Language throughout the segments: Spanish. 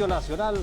Radio Nacional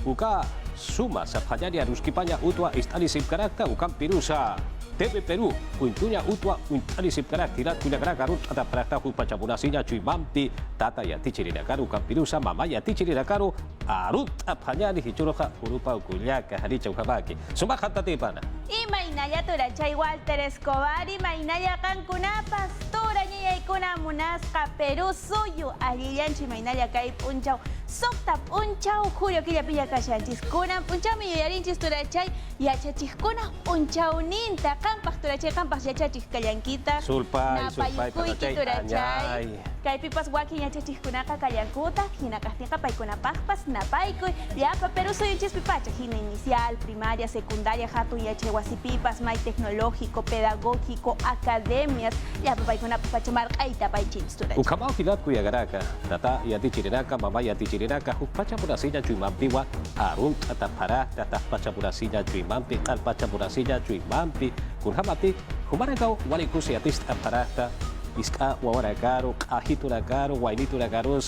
uka suma sa panyari aruskipanya utwa istali sip karakta ukam pirusa TV Peru kuntunya utwa untali sip karaktirat kunya karut ada prakta ku pacabunasinya cuy mampi tata ya ticirina karu ukam pirusa mama ya ticirina karu arut apanyari hicuroka urupa kunya kahari chauhabaki suma kata tipana Imaynaya turachay Walter Escobar imaynaya kankuna pastoranya yaykuna munasqa Perú suyu allillanchi imaynaya kay p'unchaw suqta p'unchaw Julio killapilla kashanchis kunan p'unchawmi yuyarinchis turachay yachachikkuna p'unchawninta qampaq turachay qampaq yachachik kallankita napayukuyki turachay kaypipas wakin yachachikkunaqa kallankuta hina kaqtinqa paykunapaqpas napaykuy llapa Perú suyunchispi pacha hina inicial, primaria, secundaria hatun yachay wasipipas may tecnológico, pedagógico, academias llapa paykunapas pachamarqayta paychinchis turachay ukamau hilat kuyagaraka tata yati chirinaka mama yati chirinaka huk pachapurasinya cuy mampiwa arunt atapara tata pachapurasinya cuy mampi al pachapurasinya cuy mampi kunhamati humaragau walikusi atis aparata iska wawarakaro kahiturakaro wainiturakaro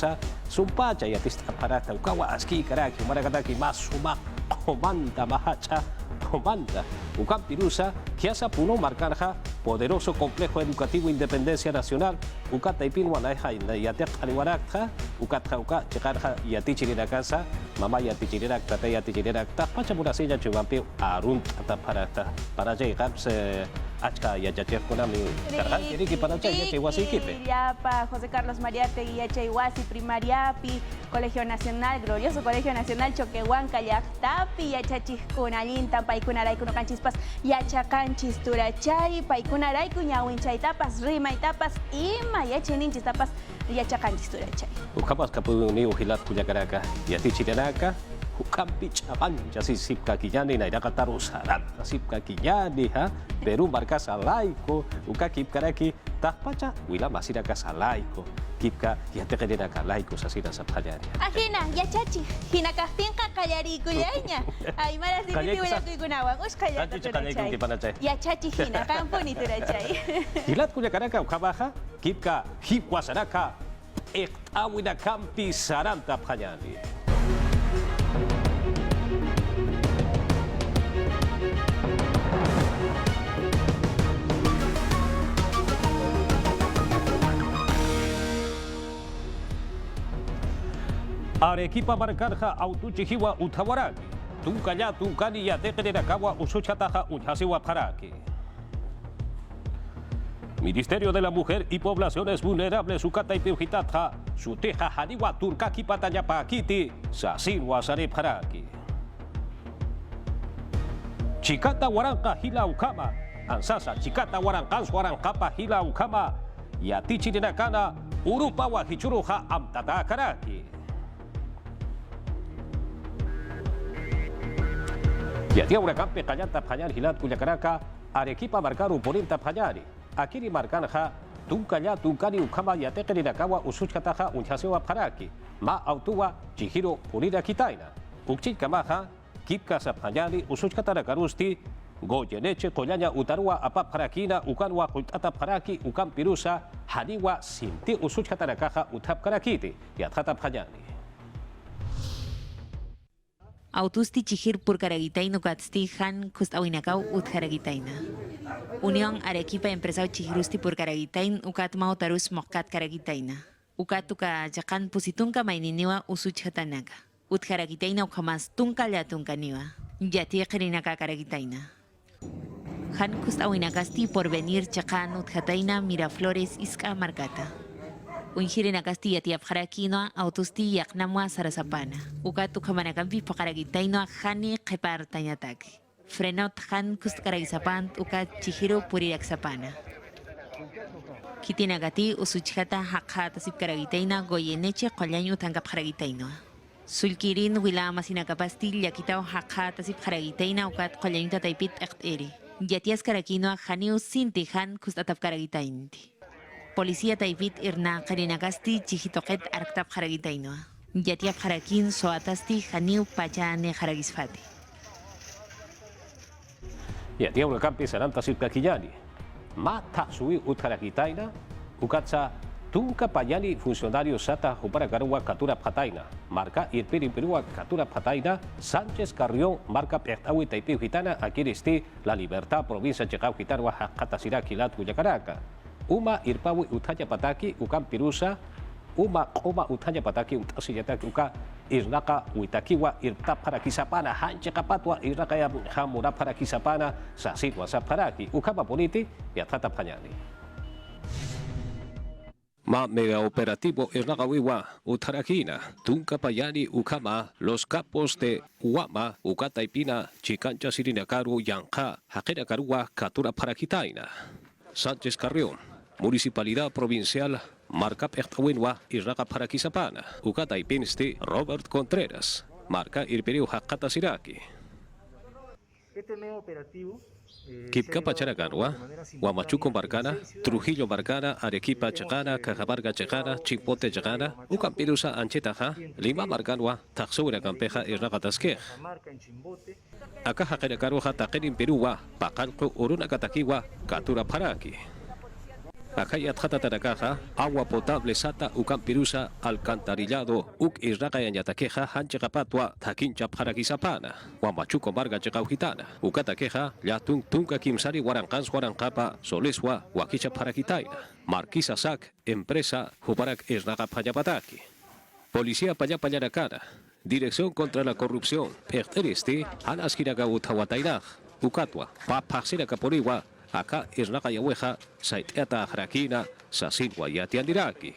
sumpacha yatis aparata ukawa aski karaki humaragataki mas sumak comanda mahacha comanda ukam pirusa kiasa puno marcarja poderoso complejo educativo independencia nacional ukata ipin walaja yatek aliwarakja ukatja uka chekarja yati chirinakasa mama yati chirinak tata yati chirinak ta pachamurasinya chumampi arunt ataparata para llegar achka yachachek kunami karhan kiri kipana chay yachay wasi kipe Llapa José Carlos Mariátegui yachay wasi primariapi Colegio Nacional glorioso Colegio Nacional Choquehuanca llaqtapi yachachikkunallinta paykunaraykuno kanchispas yachakanchis turachay paykunarayku ñawinchaytapas rimaytapas ima yachayninchistapas yachakanchis turachay ukapas kapuni uhilat kuyakaraka yati chirinaka Ukampi chapancha si sipka kiyani na irakataru sarat sipka kiyani ha Peru marka salaiko uka kipkaraki tahpacha wila masira ka salaiko kipka yatekerina ka laiko sasira sapanyari Ajina yachachi hina kahtinqa qallarikullaña aymara siniti willakuykunawan uskallata turachay yachachi hina kampuni turachay hilat kuyakaraka ukabaja kipka hipwasaraka ektawina kampi saranta panyari Arequipa marcarja autuchihiwa utawaraki tunkaya tunkani yatekerakawa usuchataja unhasiwa paraki Ministerio de la Mujer y Poblaciones Vulnerables Ukata y Pirjitata Suteja Haniwa Turkaki Patayapakiti Sasinwa Sare Paraki Chikata Waranka Hila Ukama Ansasa Chikata Warankas Warankapa Hila Ukama Yatichi Dinakana Urupawa Hichuruja Amtata Karaki Yatia Urakampe Kayanta Panyar Hilat Kuyakaraka Arequipa Marcaru Porinta Panyari Akiri Markanja Tunkaya Tunkani Ukama Yatekeri Nakawa Usuchataja Unchasewa Paraki Ma Autua Chihiro Purida Kitaina Ukchit Kamaja Kipka Sapanyari Usuchkatara Karusti Goyeneche Koyanya Utarua Apap Parakina Ukanwa Kultata Paraki Ukam Pirusa Haniwa Sinti Usuchkatara Kaja Utap Karakiti Yathata Panyari Autusti Chihir Purkaragitaino Katsti Han Kustawinakau Utkaragitaina. Unión Arequipa Empresao Chihirusti Purkaragitain Ukatmao Tarus Mokat Karagitaina. Ukatuka Jakan Pusitunka Maininiwa Usuchatanaka. Utkaragitaina Ukamas Tunka Latunkaniwa. Yati Kerinaka Karagitaina. Han Kustawinakasti por venir Chakan Utkataina Miraflores Iska Marcata. Unhirina Castilla Tiapjarakino, Autusti Yaknamua Sarasapana. Ukatu Kamanakampi Pakaragitaino Hani Kepar Tañataki. Frenot Han Kustkaragisapant Ukat Chihiro Puriaksapana. Kitinagati Usuchata Hakata Sipkaragitaina Goyeneche Kolyañu Tankapjaragitaino. Sulkirin Wilama Sinakapasti Yakitao Hakata Sipkaragitaina Ukat Kolyañuta Taipit Ekteri. Yatias Karakino Haniu Sinti Han Kustatapkaragitainti. Policía Taipit Irna Karinagasti Chihitoket Arktap Haragitaino. Yatiap Harakin Soatasti Haniu Pachane Haragisfati. Yatia Urakampi Saranta Sipkakiyani. Mata Sui Utharagitaina Ukatsa Tunka payani funcionario sata hupara garua katura pataina. Marca irpiri perua katura pataina. Sánchez Carrión marca pektawi taipiu gitana akiristi la libertad provincia Chekau gitarwa hakatasira kilat Guyacaraka. Uma irpawi utaya pataki ukam pirusa. Uma koma utaya pataki utasiyataki uka irnaka witakiwa irta para kisapana hanche kapatwa irnaka ya hamura para kisapana sasit wasap paraki ukama politi ya tata panyani. Ma mega operativo Irnagawiwa, Utarakina, Tunka Payani Ukama, los capos de Uama, Ukataipina, Chicancha Sirinakaru, Yanka, Hakera Karua, Katura Parakitaina. Sánchez Carrión, Municipalidad Provincial, Marca Pechtawenwa, Irnaga Parakisapana, Ukataipinsti, Robert Contreras, Marca Irperiu Hakata Siraki. Este medio operativo Kipkapa Charaganwa, Huamachuco Barcana, Trujillo Barcana, Arequipa Chagana, Cajamarca Chagana, Chimpote Chagana, Ucampirusa Anchetaja, Lima Barcanwa, Taxura Campeja y Ragatasquej. Acá Jaqueracaroja Taquerin Perúa, Pacalco, Uruna Cataquiwa, Catura Paraki. Acá Yatjata Taracaja, agua potable Sata, Ucampirusa, alcantarillado, Uc Israga Yataqueja, Hanchecapatua, Taquincha Paraquisapana, Huamachuco Marga Checauhitana, Ucataqueja, Yatun Tunca Kimsari Huarancans Huarancapa, Solesua, Huaquicha Paraquitaina, Marquisa Sac, Empresa, Juparak Israga Payapataki. Policía Payapayaracana, Dirección contra la Corrupción, Erteristi, Anas Giragautawatairaj, Ucatua, Papaxira Caporiwa, Acá Irnaga Yaweja, Saiteata Harakina, Sasinwa Yatiandiraki.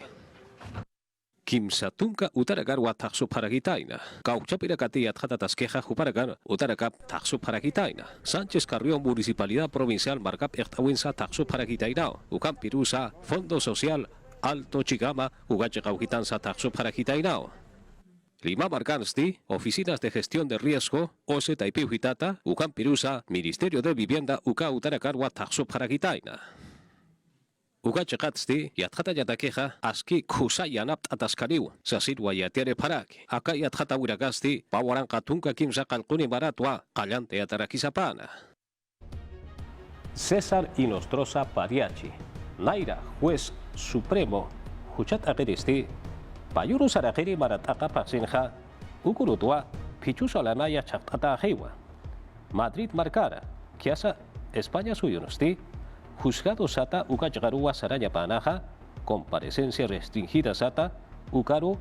Kimsatunka Utaragarwa Taxu Paragitaina, Cauchapiracati Tatatasqueja Juparagar, Utaracap Taxu Paragitaina, Sánchez Carrión Municipalidad Provincial Marcap Ertawinsa Taxu Paragitaina, Ucampirusa, Fondo Social, Alto Chigama, Ugachacaujitansa Taxu Paragitaina. Lima Marcansti, Oficinas de Gestión de Riesgo, OSE Taipiujitata, Ucampirusa, Ministerio de Vivienda, Uca Utaracarwa Taxu Paragitaina. Ugachakatsti, Yatjata Yataqueja, Aski Kusayanap Ataskariu, Sasirwa Yatiare Paraki, Aka Yatjata Uragasti, Pawaranka Tunka Kimsa Calcuni Maratwa, Callante Atarakisapana. César Inostrosa Pariachi, Naira, Juez Supremo, Huchat Ageristi, Payuru Sarajeri Marataka Paxinja, Ukurutua, Pichuso Alanaya Chakata Ajewa. Madrid Marcara, Kiasa, España Suyunosti, Juzgado Sata, Ucachgarua Saraya Panaja, Comparecencia Restringida Sata, Ucaru,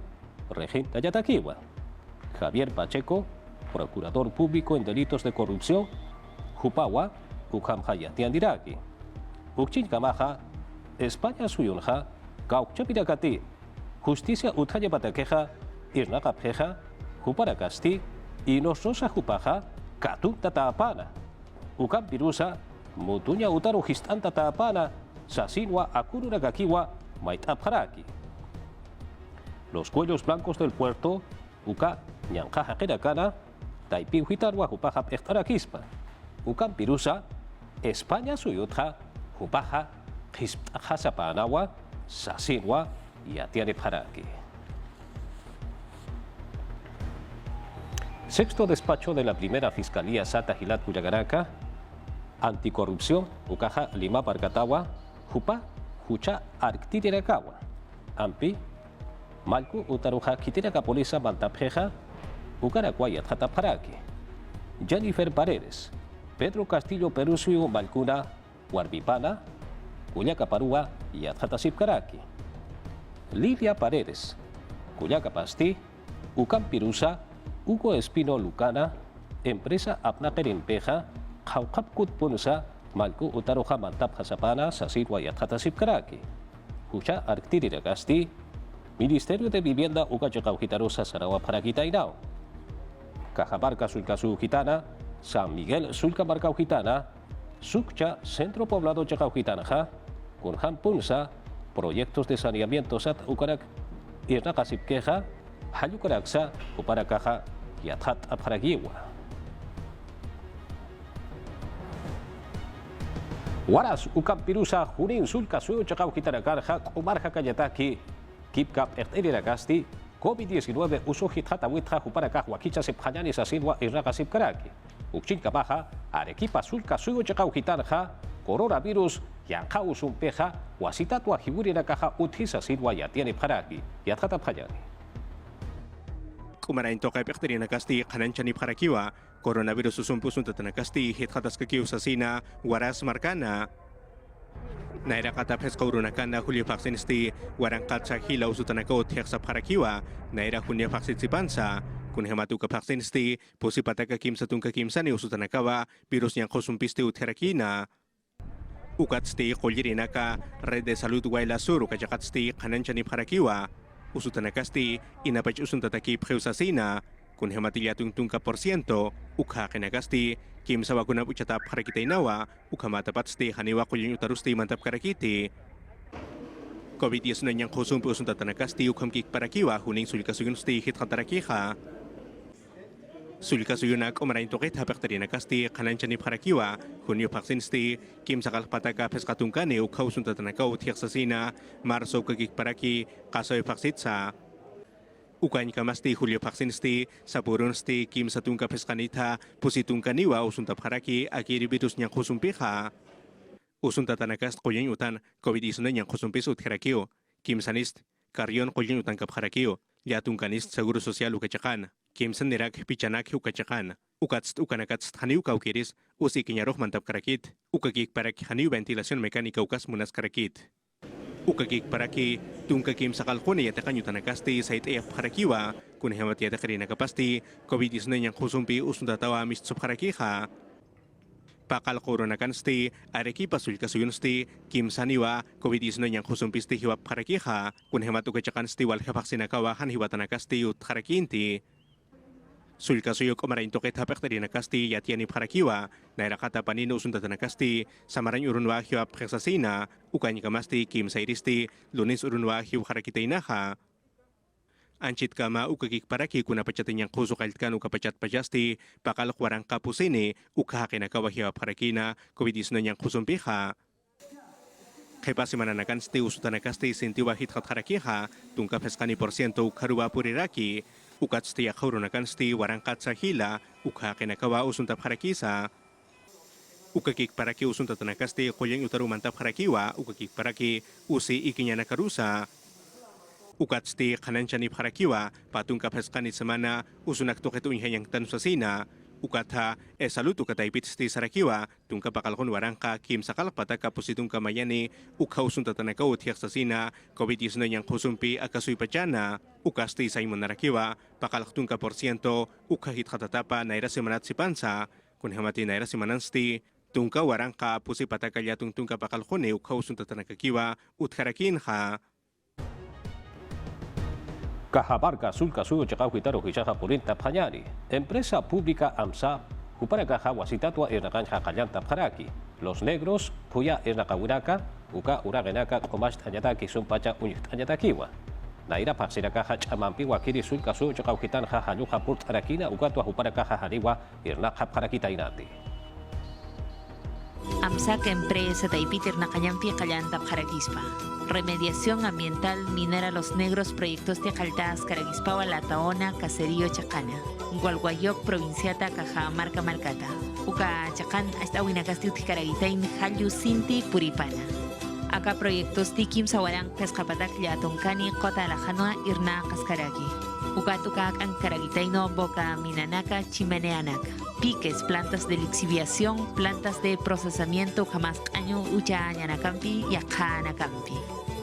Regenta Yataquiwa. Javier Pacheco, Procurador Público en Delitos de Corrupción, Jupawa, Ucamjayatiandiraki. Uchincamaja, España Suyunja, Cauchapiracati, Justicia Utaya Bataqueja, Irnacapjeja, Juparacasti, y Nostrosa Jupaja, Katun Tataapana, Ucampirusa, Mutuña Utaru Gistan Tataapana, Sasinwa Akururagakiwa, Maitaparaki. Los cuellos blancos del puerto, Uca Ñanjaja Queracana, Taipiujitarwa Jupaja Pechtarakispa, Ucampirusa, España Suyutja, Jupaja, Gistaja Sapanawa, Sasinwa, Yatiare Paraki. Sexto despacho de la primera Fiscalía Sata Gilat Cuyagaraca, Anticorrupción, Ucaja Lima Barcatawa, Jupa, Jucha Arctitirakawa, Ampi, Malcu Utaruja Kitiraka Polisa Mantapjeja, Ucaracuaya Tataparaki, Jennifer Paredes, Pedro Castillo Perusio Malcuna, Huarbipana, Cuyacaparúa y Atjatasipcaraki. Lilia Paredes, Cuyacapasti, Ucampirusa, Hugo Espino Lucana, Empresa Apnaquerimpeja, Jaucapcut Punsa, Malcu Utaroja Mantap Hasapana, Sasirwa y Atjatasipcaraki. Jucha Arctiriragasti, Ministerio de Vivienda Ucachacauhitarosa Sarawa Paraquitainao. Cajamarca Sulcasu Gitana, San Miguel Sulcamarcau Gitana, Succha Centro Poblado Chacauhitanaja, Kunhan Punsa, Proyectos de Saneamiento Sat Ucarak, Irnacasipqueja, Hayucaraksa, Uparacaja y Atjat Aparaguiwa. Waras Ucampirusa, Junin Sulca Suyo Chacauhitanacarja, Comarja Cayataki, Kipkap Erteragasti, COVID-19 Usuhit Hatawitja, Uparacaj, Huaquicha Sepjayani Sasinwa, Irnacasipcaraki. Uchincamaja, Arequipa Sulca Suyo Chacauhitanja, Coronavirus, yang kau sumpeha wasita tua hiburi na kaha uthisa sidwa ya tiani paraki ya tata phajani kumarain to kay pekteri na kasti kananchani parakiwa coronavirus susumpusun tatana kasti hit khatas kakiu sasina waras markana naira kata pes corona kana Julio vaccinisti warang katsa hilaw sutanako tiyak sa parakiwa naira hunya vaksin sipansa kun hematu ka vaccinisti posi pataka kim satung ka kim sani usutanakawa virus yang kosumpisti uterakina ukatsti qollerinaka red de salud waila suru kajakatsti kananchani parakiwa usutanakasti inapach usuntataki preusasina kun hematilya tungtungka porsiento ukha kenakasti kim sa wakuna uchatap harakitainawa ukhamatapatsti haniwa kulyung utarusti mantap karakiti COVID-19 yang kosumpi usuntatanakasti ukhamkik parakiwa huning sulikasuyunsti hitkatarakiha sulikasuyunak umarain tokit hapaktarinakasti kananchani parakiwa hunyo vaksinsti kim sakal pataka peskatungkane ukha usuntatanakaw tiyaksasina marso kagik paraki kasoy vaksitsa ukany kamasti Julio vaksinsti sapurunsti kim satungka peskanita pusitungkaniwa usunta paraki akiri virus yang kosumpiha usuntatanakast koyen utan COVID-19 yang kosumpis utherakiyo kim sanist karyon koyen utan kapharakio yatungkanist seguro sosial ukachakan kim sannirak pichanak ukachakan ukatst ukanakatst haniu kaukiris usi kinyarok mantap karakit ukakik parak haniu ventilación mekanika ukas munas karakit ukakik paraki tungka kim sakal kone yatakan yutanakasti sait harakiwa kun hemat yatakarina kapasti COVID-19 yang kosumpi usuntatawa mist subharakiha pakal corona kansti areki pasul kasuyunsti kim saniwa COVID-19 yang khusumpisti hiwap harakiha kun hematu kacakansti wal vaksinakawa han hiwatanakasti ut harakinti sul kasuyok omarain toket hapektarinakasti yatiani harakiwa nairakata panino usuntatanakasti samaran urunwa hiwap hesasina ukany kamasti kim sairisti lunes urunwa hiw harakitainaha Anchit kama ukakik paraki kuna pachatin yang kuso kailtkan ukapacat pajasti pakal kwarang kapusini ukahake na kawahya parakina COVID-19 yang kusumpiha. Kepasi mananakan sti usutanakasti sintiwa hitkat harakiha tungkap heskani porsiento ukaruwa puriraki ukat sti akhurunakan sti warangkat sa hila ukahake na kawa usuntap harakisa. Ukakik paraki usuntatanakasti koyeng utaru mantap harakiwa ukakik paraki usi ikinya nakarusa. Ukatsti kananchani harakiwa patungkap heskani semana usunak toketunya yang tanusasina ukatha salutu kataipit sti sarakiwa tungka pakalkon warangka kim sakal pataka positung kamayani ukha usuntatanakaw tiyaksasina COVID-19 yang kusumpi akasuy pachana ukasti Simon narakiwa pakalak tungka porsiento ukha hitkatatapa naira semanat si pansa kun hamati naira semanansti tungka warangka pusi pataka yatung tungka pakalkone ukha usuntatanakakiwa utharakin ha Kahabarga sulka suyo chakau hitaro hichaha purinta phanyani. Empresa pública AMSA hupara kaha wasitatwa irnakancha kallanta pharaki. Los negros puya irnakawiraka uka uragenaka komash tanyataki sumpacha unyit tanyatakiwa. Naira paksira kaha chamampi wakiri sulka suyo chakau hitan ha hanyuha purt arakina ukatwa hupara kaha haniwa irnaka pharakita inati. AMSA que empresa taipiter na kanyampi kallanta pharakispa. Remediación ambiental minera Los Negros proyectos de Caltas Caraguispawa Lataona Caserío Chacana Gualguayok provinciata Cajamarca Marcata Uca Chacan hasta Winacasti Uticaraguitain Halyu Sinti Puripana Acá proyectos Tikim Sawarang Pescapatak Yatoncani Kota Lajanua Irna Cascaraki Ucatucac Caraguitaino Boca Minanaca Chimeneanaca Piques, plantas de lixiviación, plantas de procesamiento jamás año ucha añanacampi y acá anacampi.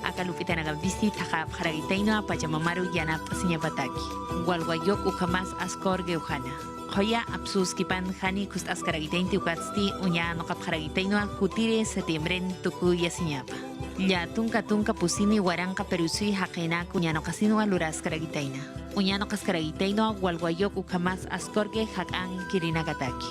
Acá lupitanagampisti taja jaragitaino pachamamaru yanap siñapataki. Gualguayok ujamas askor geujana. Joya absus kipan hani kust askaragitainti ukatsti uña nokap jaragitaino jutire septiembren tuku yasiñapa. Ya tunka pusini waranka perusui hakena kuñano kasino aluras karagitaina. Uñano kaskaragitaino gualguayok ujamas askorge hakan kirinagataki.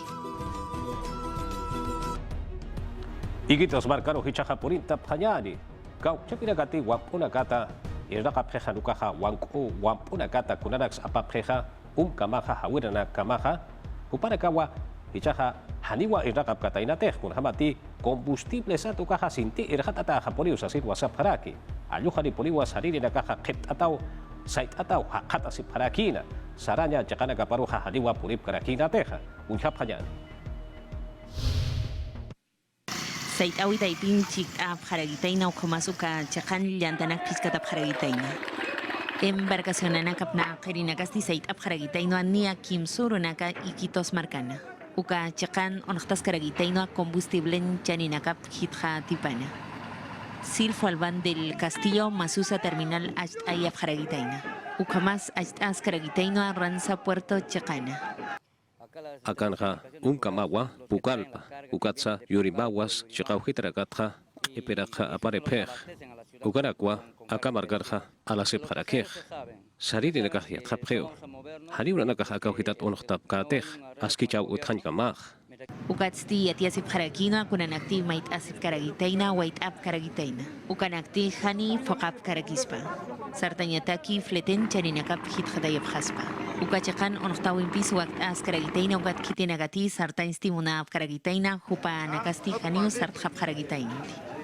Igitos marcaro hichaha purinta phanyani. Kau chapinagati wampuna kata irnaka pheja nukaha wanku wampuna kata kunanax apapheja kamaha hawirana kamaha hupara kawa hichaha haniwa irnaka katainateh kun hamati combustible sa tukaha sinti irhatata haporius asir wasap haraki ayuhani poliwas hariri nakaha qit atau sait atau hakata sip harakina saranya jakana kaparuha haniwa purip karakina teha unhap hanyani Sait awit ay pinchik ap haragitayna ukamasuka chakan llantanak piskata haragitayna. Embarcacionana kapna qerinakasti sait ap haragitayno ania kimsurunaka iquitos marcana. Uka chakan onaktas karagitayno combustible chaninakap hitja tipana. Silfo alban del Castillo Masusa Terminal Acht Ayap Haragitayna. Ukamas Acht As Karagitayno Ranza Puerto Chacana. Akanja Unkamawa, Pucallpa, Ucatza, Yurimaguas, Chicaujitragatja, Iperaja Aparepej, Ucaracua, Acamargarja, Alasep Harakej, Saririnacaja Tapgeo, Hariuranakaja Caujitat Unochtap Katej, Askichau Uthankamaj. Ukatsti yatiasip harakino kunanakti mait asip karagitayna wait up karagitayna. Ukanakti hani fokap karagispa. Sartanyataki fleten chaninakap hitjadayap haspa. Ukachakan onoktawin pisu wakt as karagitayna ukat kitinagati sartainsti munap karagitayna hupa nakasti haniu sartjap karagitayna.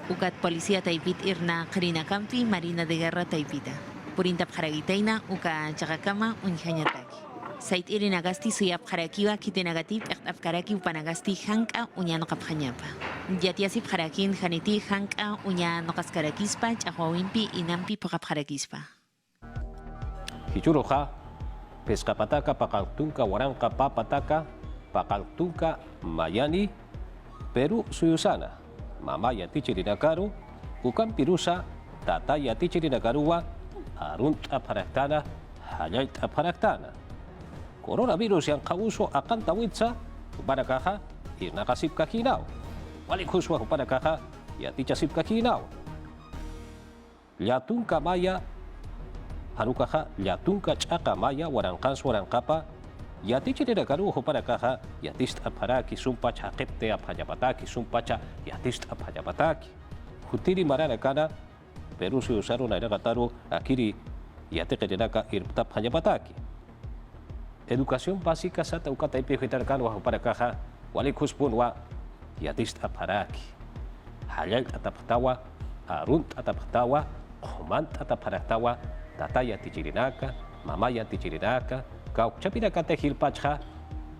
Ukat policía taipit irna karinakampi marina de guerra taipita. Purintap karagitayna uka chakakama unjanyataki. Sait irinagasti suyap harakiwa kitenagatif karaki upanagasti hanka unyano kaphanyapa. Jatiasip harakin haniti hanka unyano kaskarakispa chahwawimpi inampi pakapharakispa. Hichuroja, pescapataca, pacaltunca, huaranca, papataca, pacaltunca, mayani, Peru suyusana, mamaya tichirinakaru, ukampirusa, tataya tichirinakaruwa, arunt aparaktana, hayait aparaktana. Coronavirus yang kauso akan tawitsa kepada kaha irnakasip kakinaw. Walik huswa kepada kaha ya ticasip kakinaw. Liatun kamaya harukaha liatun kacaka maya warangkas warangkapa ya ticirida karu kepada kaha ya tist apharaki sumpach hakepte aphajapataki sumpacha ya tist aphajapataki. Hutiri marana kana Peru siusaru naira kataru akiri ya tekedaka irptap hajapataki. Educación básica sa tauka taipi hitarkan wa para kaha walikus pun wa yatist aparaki hayal ataptawa arunt ataptawa khumant ataparatawa tataya tichirinaka mamaya tichirinaka kau chapira kate hilpacha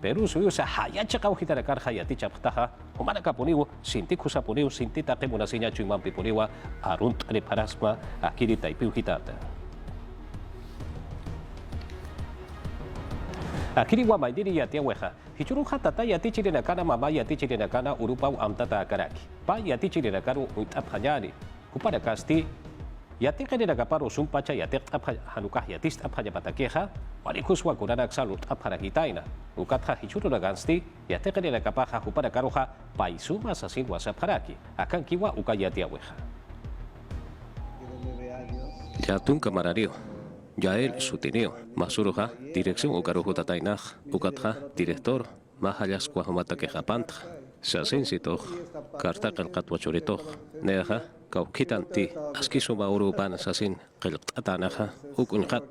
Peru suyu sa hayacha kau hitarkan hayati chaptaha humana kapuniu sinti kusa puniu sinti take munasinya cumampi puniwa arunt ani parasma akiri taipi hitata. Akiri wa maidiri ya tiaweha. Hichuruha tata ya tichirina kana mama ya tichirina kana urupau amtata karaki. Pa ya tichirina karu uitap hanyari. Kupada kasti ya tichirina kaparo sumpacha ya tichap hanukah ya tist apanya batakeha. Walikuswa kunanak salut apharagitaina. Ukatha hichuruna gansti ya tichirina kapaha kupada karuha paisuma sasin wasa paraki. Akan kiwa ukaya tiaweha. Jatun kamarario. Yael Sutineo, Masuruja, Dirección Ucarujo Tatainaj, Ucatja, Director, Mahalas Cuajumata Quejapantja, Sasensito, Cartacal Catuachorito, Neja, Cauquitanti, Asquisuma Uruban Sasin, Queltanaja, Ucuncat,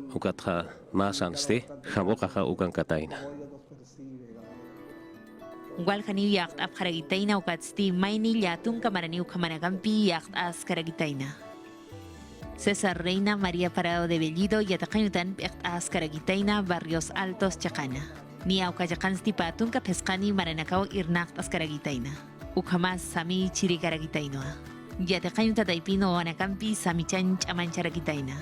Ucatja, Masansti, Jamocaja Ucancataina. Walhani yacht abharagitaina ukatsti maini yatun kamarani ukamanagampi yacht as karagitaina. César Reina María Parado de Bellido y Atacayutan Ascaragitaina Barrios Altos Chacana. Ni Aucayacansti Patunca Pescani Maranacao Irnacht Ascaragitaina. Ucamas Sami Chiricaragitainoa. Y Atacayuta Taipino Anacampi Samichan Chamancharaguitaina.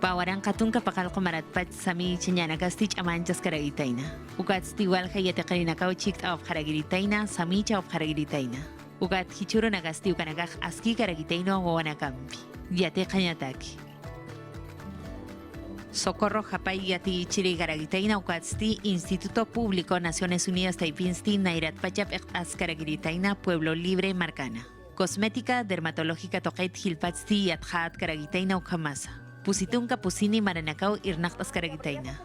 Pawaran Katunca Pacalco Maratpach Sami Chinyanacastich Amanchas Caragitaina. Ucatsti Walja y Atacarinacao Chict of Haragiritaina, Samicha of Haragiritaina. Ucat Hichuro Nagasti Ucanagaj Aski Caragitaino o Anacampi. Yate Kanyataki. Socorro Japay Yati Chirigaragitaina Ukatsti, Instituto Público Naciones Unidas Taipinsti, Nairat Pachap Ascaragitaina, Pueblo Libre Marcana. Cosmética Dermatológica Toqait Hilpatsti Yathat Caragitaina Ukamasa. Pusitunka Pusini Maranacao Irnacht Ascaragitaina.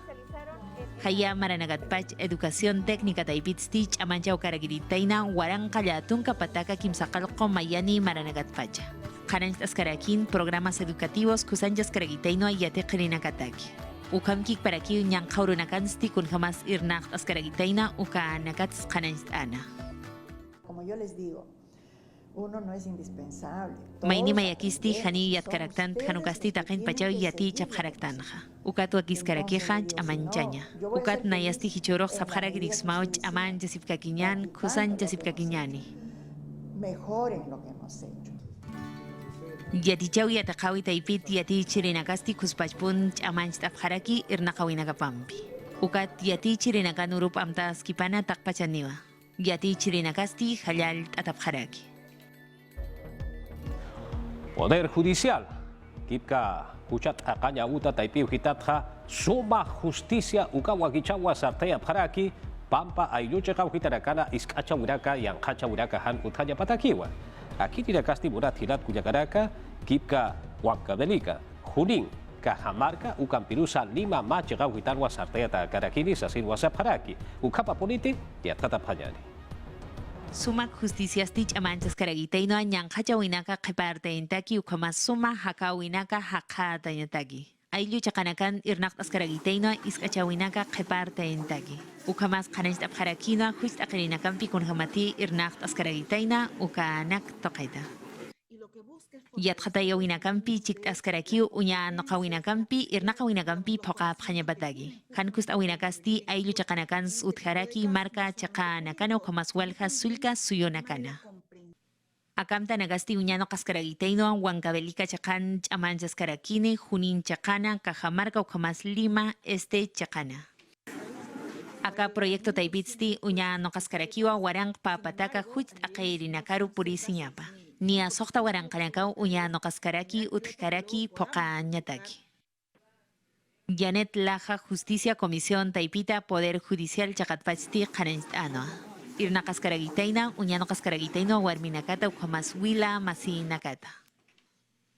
Haya Maranagatpach Educación Técnica Taipitsti Chamancha Ucaragitaina, Waranka Yatunka Pataka Kimsakalco Mayani Maranagatpacha. Kananch Askarakin, programas educativos, Kusanjas Karagitaino y Yatekrina Kataki. Ukamkik para ki nyang kaurunakansti kun jamás irnacht Askaragitaina, Uka Nakats Kananch Ana. Como yo les digo, uno no es indispensable. Maini mayakisti hani yat karaktant hanukasti takin pachau yati chap karaktanja. Ukat wakis karakehan amanchanya. Ukat nayasti hichorok sab karagirismauch aman jasip kakinyan, kusan jasip kakinyani. mejoren lo que hemos hecho. Yatichaw yataqawi taypit yati chirinakasti kuspachpun ch'amanch t'apjaraki irnaqawinakapampi. Ukat yati chirinakan urup amtas kipana taqpachaniwa. Yati chirinakasti hallal t'atapjaraki. Poder Judicial, Kipka Kuchat Akanya Uta Taipiu Hitatja, Suma Justicia Ukawakichawa Sartea Paraki, Pampa Ayuche Kauhitarakana, Iskacha Uraka, Yankacha Uraka Han Utaya Patakiwa. Aquí tirakasti Murat Hirat Kuyakaraka, Kipka Huancavelica, Junín, Cajamarca, Ucampirusa, Lima, Mache Gauhitarwa Sartea Karakini, Sasin Wasaparaki, Ukapa Politi, Yatata Payani. Sumak justiciastich amanchas karagitaino ñanqacha winaka qhiparte intaki ukama suma haka winaka haqata ñataki. Ayllu chaqanakan irnaqtas karagitaino iskacha winaka qhiparte intaki. Ukamas qanach tapharakino huist aqrinakampi kunhamati irnaqtas karagitaina ukanak toqaita. Yatqataya winakampi chiktas karakiu uña noqa winakampi irnaqa winakampi phoqa phañapataki. Hankust awinakasti ayllu chaqanakans utharaki marka chaqanakana ukamas walha sulka suyonakana. Akamta nagasti uña noqas karagitaino Huancavelica chaqan ch'amanchas karakini Junín chaqana Cajamarca ukamas Lima chaqana. Aka proyecto taipitsti uña noqas karakiwa warang papataka hucht aqeirinakaru purisiñapa. Nia soqta waranqanakaw uña noqaskaraki utkaraki poqa ñataki. Janet Laja Justicia Comisión Taipita Poder Judicial chaqatpachti qananch'ano. Irnaqaskaragitaina uña noqaskaragitaino warminakata uqamas wila masinakata.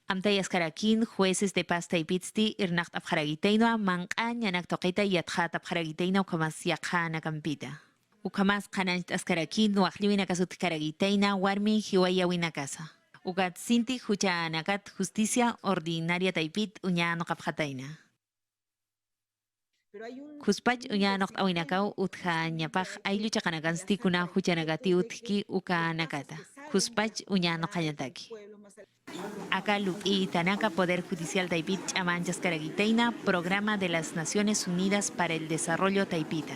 Amtayaskarakin jueces de paz taipitsti irnaqt'apjaragitaino manqa ñanak toqita yatqatapjaragitaina uqamas yaqanakampita. Ukamas qananch askarakin waqlliwina kasut karagitaina warmi hiwayawina kasa. Ukat sinti hucha anakat justicia ordinaria taipit uña noqapqataina. Kuspach uña noqt'awinakaw utja ñapaq ayllu chaqanakansti kuna hucha nagati utki uka nakata. Kuspach uña noqañataki. Acá Lupi Tanaka Poder Judicial Taipit ch'amanchas karagitaina Programa de las Naciones Unidas para el Desarrollo Taipita.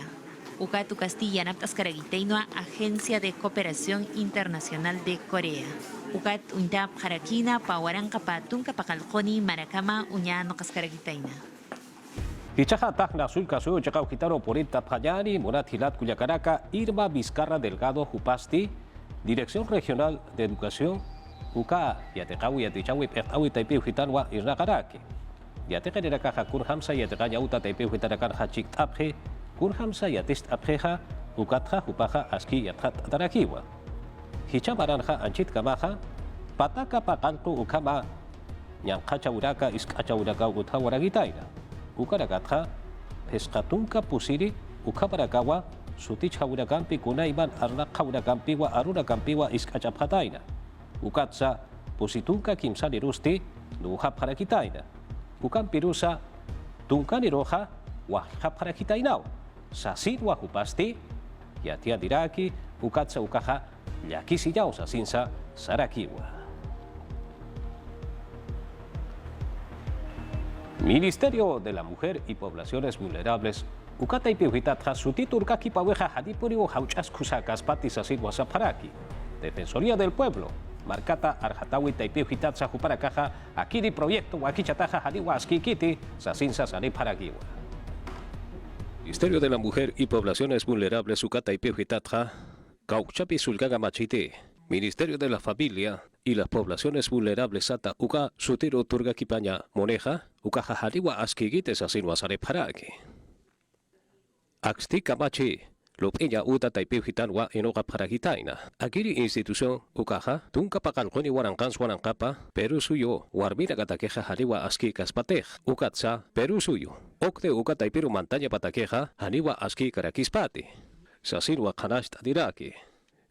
Ukatu Castilla Naptas Karagitaino Agencia de Cooperación Internacional de Corea. Ukat Untap Harakina Pawaranka Patunka Pakalkoni Marakama Uñano Kaskaragitaina. Hichaja Tagna Sulka Suyo Chakau Hitaro Porita Payani, Murat Hilat Cuyacaraka, Irma Vizcarra Delgado Jupasti, Dirección Regional de Educación, Uka Yatecawi Yatichawi Pertawi Taipeu Hitanwa Irnakaraki. Yatekaniraka Hakur Hamsa Yatekanya Uta Taipeu Hitarakan Hachik Tapje, Kun Hamsa Yatist Apjeja, Ukatja Hupaja Aski Yathat Tarakiwa. Hichamaranja Anchit Kamaja, Pataka Pakanto Ukama, Nyankacha Uraka Iskacha Uraka Utawaragitaina. Ukaragata, Pescatunca Pusiri, Ukabaragawa, Sutich Hauragampi, Kunaiman, Arna Hauragampiwa, Aruna Gampiwa, Iskachapataina. Ukatsa, Pusitunca Kimsani Rusti, Nuhaparakitaina. Ukampirusa, Tunkani Roja, Wahaparakitainao. Sasin Wahupasti, Yatia Diraki, Ukatsa Ukaha, Yakisiyao Sasinsa, Sarakiwa. Ministerio de la Mujer y Poblaciones Vulnerables, Ukata y Piuhitatja, Sutiturkaki Paweja Hadipuriu Hauchas Kusakas Patis Asin Wasaparaki, Defensoría del Pueblo, Marcata Arjatawi Taipiuhitatza Juparakaja, Akiri Proyecto Wakichataja Hadiwa Askikiti, Sasinsa Sani Parakiwa. Ministerio de la Mujer y Poblaciones Vulnerables, Ukata y Piuhitatja, Kauchapi Sulgaga Machite, Ministerio de la Familia y las Poblaciones Vulnerables Sata Uka Sutiro Turga Kipaña Moneja Uka Jajariwa Askigites Asinwa Sare Paraki Axti Kamachi Lopeña Uta Taipiuhitanwa Enoga Paragitaina Akiri Institución Ukaja Tunka Pakalkoni Warankans Warankapa Peru Suyo Warmina Gatakeja Hariwa Aski Kaspatej Ukatsa Peru Suyo Okte Uka Taipiru Montaña Patakeja Haniwa Aski Karakispati Sasinwa Kanashta Diraki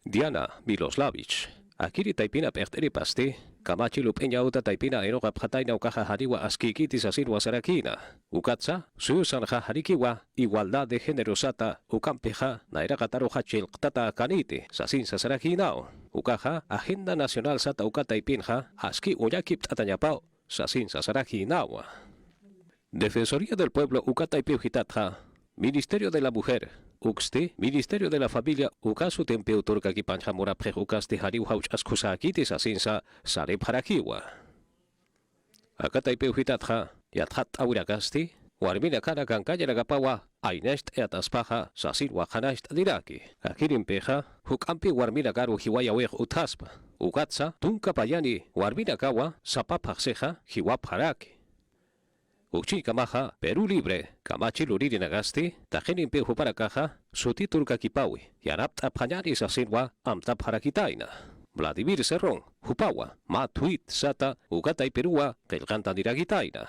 Diana Miloslavich Akiri Taipina Perteri Pasti, Kamachi Lupeña Uta Taipina Enoga Pjataina Ukaja Hariwa Askikitis Asinwa Sarakina, Ukatsa, Susanja Harikiwa, Igualdad de Género Sata, Ukampeja, Nairagataru Hachil Tata Kaniti, Sasin Sasarakinao, Ukaja, Agenda Nacional Sata Ukata Ipinja, Aski Uyakip Tatanyapao, Sasin Sasarakinao. Defensoría del Pueblo Ukata Ipiuhitatja, Ministerio de la Mujer, Uxti, Ministerio de la Familia, ukasu tempeu turka ki panchamura prejukasti hariu hauch askusakitis asinsa sare parakiwa. Akatay peuhitatha, yathat aurakasti, warmina kana kankaya nagapawa, ainest eataspaha, sasin wakanast diraki. Akirin peja, hukampi warmina garu hiwayaweg utaspa, ugatsa, tunka payani, warmina kawa, sapapakseja, hiwaparaki. Uchi kamaha, Perú libre, kamachi luriri nagasti, tajenin peju para caja, suti turka kipawi, yanapta panyari sasinwa, amta para kitaina. Vladimir Serrón, Hupawa, Matuit Sata, Ugatay Perúa, Kelganta Diragitaina.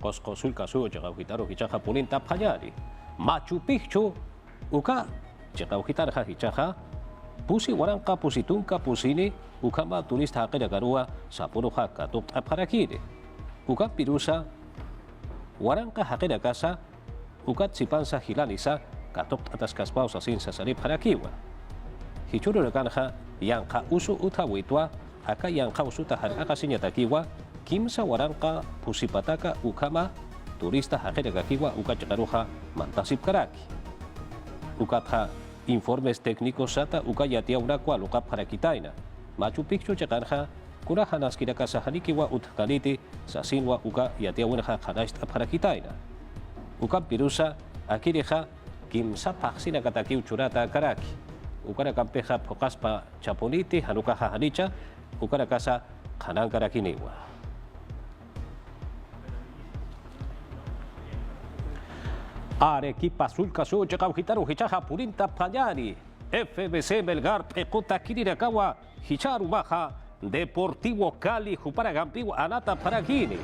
Cosco Sulca Suja, Gitaro Hichaja Pulinta Panyari. Machu Picchu, Uka, Chekauhitarja Hichaja, Pusi Waranka Pusitunka Pusini, Ukama Turista Garua, Sapuruja Katuk Aparakiri. Uka Pirusa, Waranka Hakeda Casa, Ukat Sipansa Hilanisa, Katuk Ataskaspausa Sin Sasari Parakiwa. Hichuru Rekanja, Yanka usu utawitwa, aka yanka usu taharaka sinyatakiwa, kimsa waranka pusipataka ukama, turista hajeragakiwa ukachakaruja mantasip karaki. Ukatha informes técnicos sata ukayatia urakwa luka parakitaina. Machu Picchu chakanja, kura hanaskiraka sahanikiwa utkaniti, sasinwa uka yatia unaha hanashta parakitaina. Uka pirusa, akireja, kimsa paksina kataki uchurata karaki. Ukara kampeja pokaspa chaponiti hanuka hanicha ukara kasa kanankara kiniwa. Arequipa sulka su chakauhitaru hichaja purinta panyari. FBC Melgar Ecota Kirirakawa Hicharu Baja Deportivo Cali Jupara Gampiwa Anata Paragini.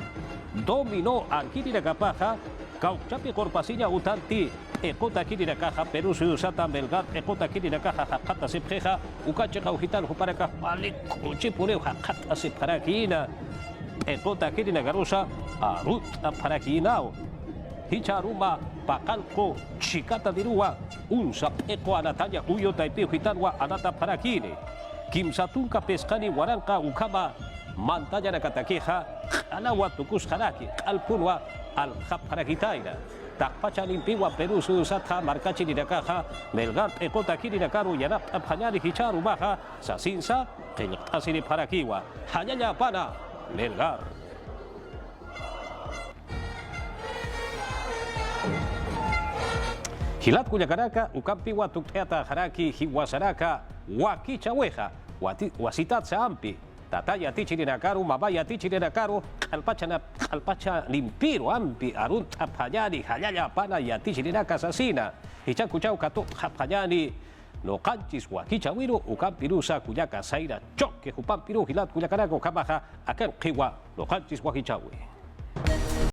Dominó a Kirirakapaja Cauchapi Corpasiña Utanti Ecota Kirirakaja Perú Suyusata Melgar Ecota Kirirakaja Hakata Sipjeja Ukache Caujital Juparaka Palik Uchipureu Hakata Siparakina Ecota Kiriragarusa Arut Parakinao Hicharuma Pacalco Chicata Dirua Unsa Eco Anatanya Uyo Taipeu Hitarwa Anata Parakini Kimsatunka Pescani Waranka Ukama Mantaya Nakatakeja Anawa Tukus Haraki Alpunwa Al Japarakitaina Takpacha Limpiwa Perú Suyusata Marcachi Nirakaja Melgar Ecota Kirirakaru Yanap Apanyari Hicharu Baja Sasinsa Keltasini Parakiwa Hayaya Pana Melgar. Hilat Cuyacaraka, Ucampiwa Tukteata Haraki, Hiwasaraka, Wakichaweja, Wasitat Sampi, Tataya Tichirinakaru, Mabaya Tichirinakaru, Alpacha Limpiro, Ampi, Arunt Apayani, Hayaya Pana, Yatichirinaka Sasina, Hichakuchau Katu, Japayani, No Canchis, Wakichawiru, Ucampirusa, Cuyaka Saira, Choque, Jupampiru, Hilat Cuyacaraka, Kamaja, Akan Kiwa, No Canchis, Wakichawi.